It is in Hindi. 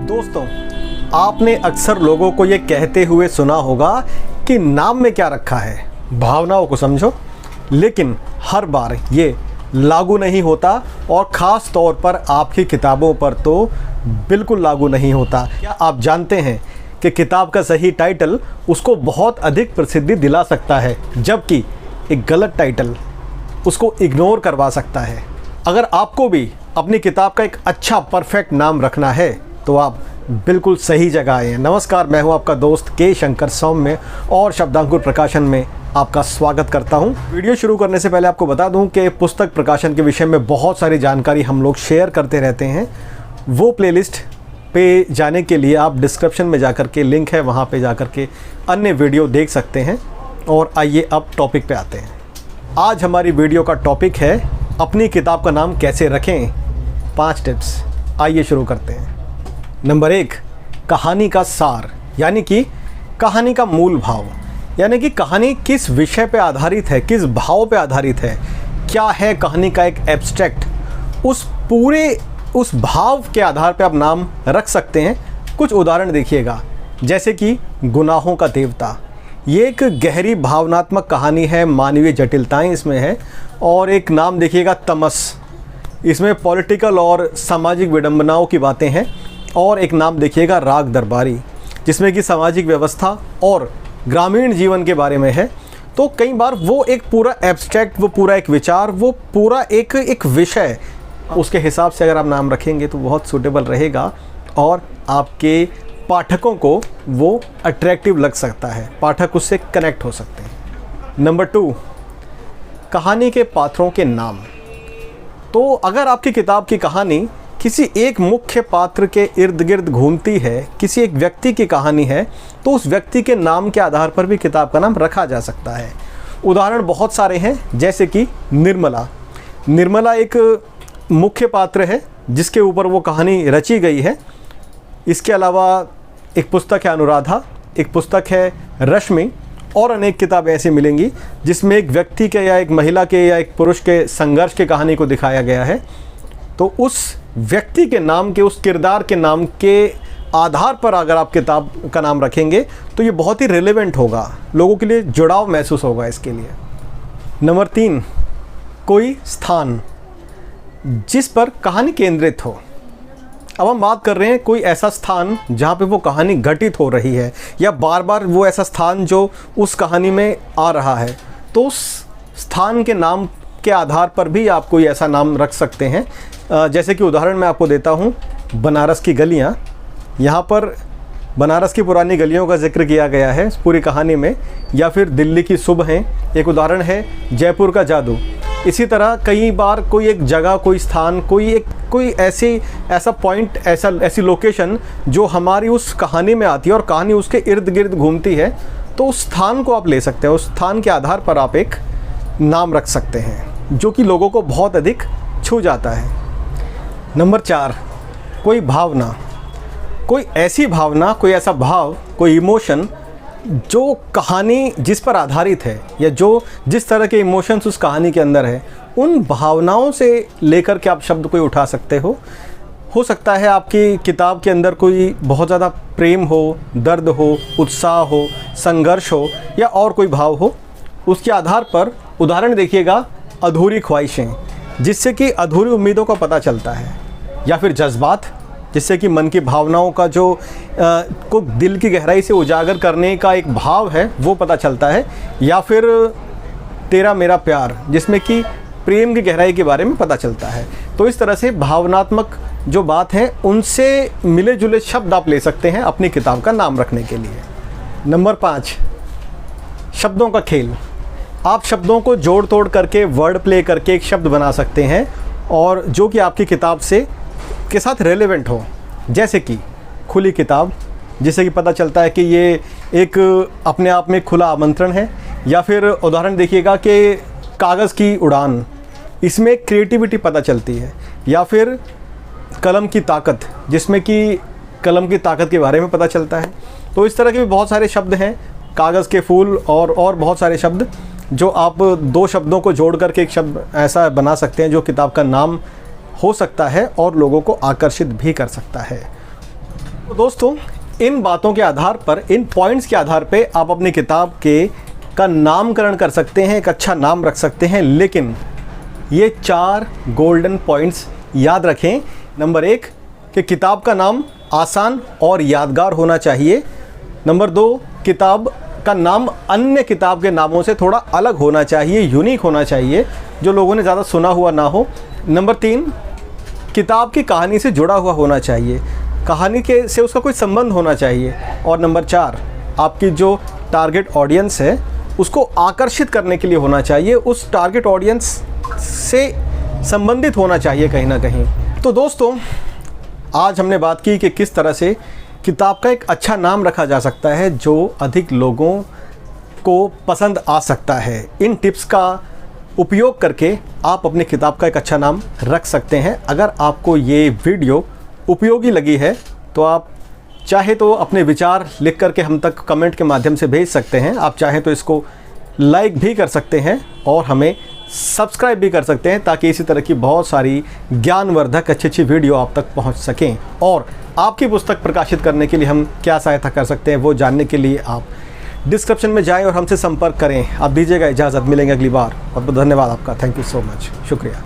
दोस्तों, आपने अक्सर लोगों को ये कहते हुए सुना होगा कि नाम में क्या रखा है, भावनाओं को समझो। लेकिन हर बार ये लागू नहीं होता और ख़ास तौर पर आपकी किताबों पर तो बिल्कुल लागू नहीं होता। क्या आप जानते हैं कि किताब का सही टाइटल उसको बहुत अधिक प्रसिद्धि दिला सकता है, जबकि एक गलत टाइटल उसको इग्नोर करवा सकता है। अगर आपको भी अपनी किताब का एक अच्छा परफेक्ट नाम रखना है तो आप बिल्कुल सही जगह आए हैं। नमस्कार, मैं हूं आपका दोस्त के शंकर सौम्य और शब्दांकुर प्रकाशन में आपका स्वागत करता हूं। वीडियो शुरू करने से पहले आपको बता दूं कि पुस्तक प्रकाशन के विषय में बहुत सारी जानकारी हम लोग शेयर करते रहते हैं। वो प्लेलिस्ट पे जाने के लिए आप डिस्क्रिप्शन में जाकर के लिंक है, वहाँ पे जाकर के अन्य वीडियो देख सकते हैं। और आइए अब टॉपिक पे आते हैं। आज हमारी वीडियो का टॉपिक है अपनी किताब का नाम कैसे रखें, 5 टिप्स। आइए शुरू करते हैं। नंबर 1, कहानी का सार, यानी कि कहानी का मूल भाव, यानी कि कहानी किस विषय पे आधारित है, किस भाव पे आधारित है, क्या है कहानी का एक एब्स्ट्रैक्ट, उस भाव के आधार पे आप नाम रख सकते हैं। कुछ उदाहरण देखिएगा, जैसे कि गुनाहों का देवता। ये एक गहरी भावनात्मक कहानी है, मानवीय जटिलताएं इसमें है। और एक नाम देखिएगा तमस, इसमें पॉलिटिकल और सामाजिक विडंबनाओं की बातें हैं। और एक नाम देखिएगा राग दरबारी, जिसमें कि सामाजिक व्यवस्था और ग्रामीण जीवन के बारे में है। तो कई बार वो एक पूरा एब्स्ट्रैक्ट, वो पूरा एक विचार, वो पूरा एक विषय, उसके हिसाब से अगर आप नाम रखेंगे तो बहुत सूटेबल रहेगा और आपके पाठकों को वो अट्रैक्टिव लग सकता है, पाठक उससे कनेक्ट हो सकते हैं। नंबर 2, कहानी के पात्रों के नाम। तो अगर आपकी किताब की कहानी किसी एक मुख्य पात्र के इर्द गिर्द घूमती है, किसी एक व्यक्ति की कहानी है, तो उस व्यक्ति के नाम के आधार पर भी किताब का नाम रखा जा सकता है। उदाहरण बहुत सारे हैं, जैसे कि निर्मला। निर्मला एक मुख्य पात्र है जिसके ऊपर वो कहानी रची गई है। इसके अलावा एक पुस्तक है अनुराधा, एक पुस्तक है रश्मि, और अनेक किताबें ऐसी मिलेंगी जिसमें एक व्यक्ति के या एक महिला के या एक पुरुष के संघर्ष की कहानी को दिखाया गया है। तो उस व्यक्ति के नाम के, उस किरदार के नाम के आधार पर अगर आप किताब का नाम रखेंगे तो ये बहुत ही रिलेवेंट होगा, लोगों के लिए जुड़ाव महसूस होगा इसके लिए। नंबर 3, कोई स्थान जिस पर कहानी केंद्रित हो। अब हम बात कर रहे हैं कोई ऐसा स्थान जहाँ पे वो कहानी घटित हो रही है, या बार बार वो ऐसा स्थान जो उस कहानी में आ रहा है। तो उस स्थान के नाम के आधार पर भी आप कोई ऐसा नाम रख सकते हैं। जैसे कि उदाहरण मैं आपको देता हूँ, बनारस की गलियाँ। यहाँ पर बनारस की पुरानी गलियों का जिक्र किया गया है पूरी कहानी में, या फिर दिल्ली की सुबहें एक उदाहरण है, जयपुर का जादू। इसी तरह कई बार कोई एक जगह, कोई स्थान, कोई ऐसा पॉइंट, ऐसी लोकेशन जो हमारी उस कहानी में आती है और कहानी उसके इर्द गिर्द घूमती है, तो उस स्थान को आप ले सकते हैं। उस स्थान के आधार पर आप एक नाम रख सकते हैं जो कि लोगों को बहुत अधिक छू जाता है। नंबर 4, कोई भावना, कोई ऐसी भावना, कोई ऐसा भाव, कोई इमोशन जो कहानी जिस पर आधारित है, या जिस तरह के इमोशंस उस कहानी के अंदर है, उन भावनाओं से लेकर के आप शब्द कोई उठा सकते हो। हो सकता है आपकी किताब के अंदर कोई बहुत ज़्यादा प्रेम हो, दर्द हो, उत्साह हो, संघर्ष हो, या और कोई भाव हो। उसके आधार पर उदाहरण देखिएगा, अधूरी ख्वाहिशें, जिससे कि अधूरी उम्मीदों का पता चलता है, या फिर जज्बात, जिससे कि मन की भावनाओं का जो को दिल की गहराई से उजागर करने का एक भाव है वो पता चलता है, या फिर तेरा मेरा प्यार, जिसमें कि प्रेम की गहराई के बारे में पता चलता है। तो इस तरह से भावनात्मक जो बात है उनसे मिले जुले शब्द आप ले सकते हैं अपनी किताब का नाम रखने के लिए। नंबर 5, शब्दों का खेल। आप शब्दों को जोड़ तोड़ करके, वर्ड प्ले करके एक शब्द बना सकते हैं, और जो कि आपकी किताब के साथ रेलेवेंट हो। जैसे कि खुली किताब, जिससे कि पता चलता है कि ये एक अपने आप में खुला आमंत्रण है। या फिर उदाहरण देखिएगा कि कागज़ की उड़ान, इसमें क्रिएटिविटी पता चलती है। या फिर कलम की ताकत, जिसमें कि कलम की ताकत के बारे में पता चलता है। तो इस तरह के भी बहुत सारे शब्द हैं, कागज़ के फूल और बहुत सारे शब्द, जो आप 2 शब्दों को जोड़ करके एक शब्द ऐसा बना सकते हैं जो किताब का नाम हो सकता है और लोगों को आकर्षित भी कर सकता है। तो दोस्तों, इन बातों के आधार पर, इन पॉइंट्स के आधार पे आप अपनी किताब का नामकरण कर सकते हैं, एक अच्छा नाम रख सकते हैं। लेकिन ये 4 गोल्डन पॉइंट्स याद रखें। नंबर 1 कि किताब का नाम आसान और यादगार होना चाहिए। नंबर 2, किताब का नाम अन्य किताब के नामों से थोड़ा अलग होना चाहिए, यूनिक होना चाहिए, जो लोगों ने ज़्यादा सुना हुआ ना हो। नंबर 3, किताब की कहानी से जुड़ा हुआ होना चाहिए, कहानी से उसका कोई संबंध होना चाहिए। और नंबर 4, आपकी जो टारगेट ऑडियंस है उसको आकर्षित करने के लिए होना चाहिए, उस टारगेट ऑडियंस से संबंधित होना चाहिए कहीं ना कहीं। तो दोस्तों, आज हमने बात की कि किस तरह से किताब का एक अच्छा नाम रखा जा सकता है जो अधिक लोगों को पसंद आ सकता है। इन टिप्स का उपयोग करके आप अपनी किताब का एक अच्छा नाम रख सकते हैं। अगर आपको ये वीडियो उपयोगी लगी है तो आप चाहे तो अपने विचार लिख करके हम तक कमेंट के माध्यम से भेज सकते हैं। आप चाहें तो इसको लाइक भी कर सकते हैं और हमें सब्सक्राइब भी कर सकते हैं, ताकि इसी तरह की बहुत सारी ज्ञानवर्धक अच्छी अच्छी वीडियो आप तक पहुंच सकें। और आपकी पुस्तक प्रकाशित करने के लिए हम क्या सहायता कर सकते हैं वो जानने के लिए आप डिस्क्रिप्शन में जाएं और हमसे संपर्क करें। आप दीजिएगा इजाज़त, मिलेंगे अगली बार। बहुत बहुत धन्यवाद आपका। थैंक यू सो मच, शुक्रिया।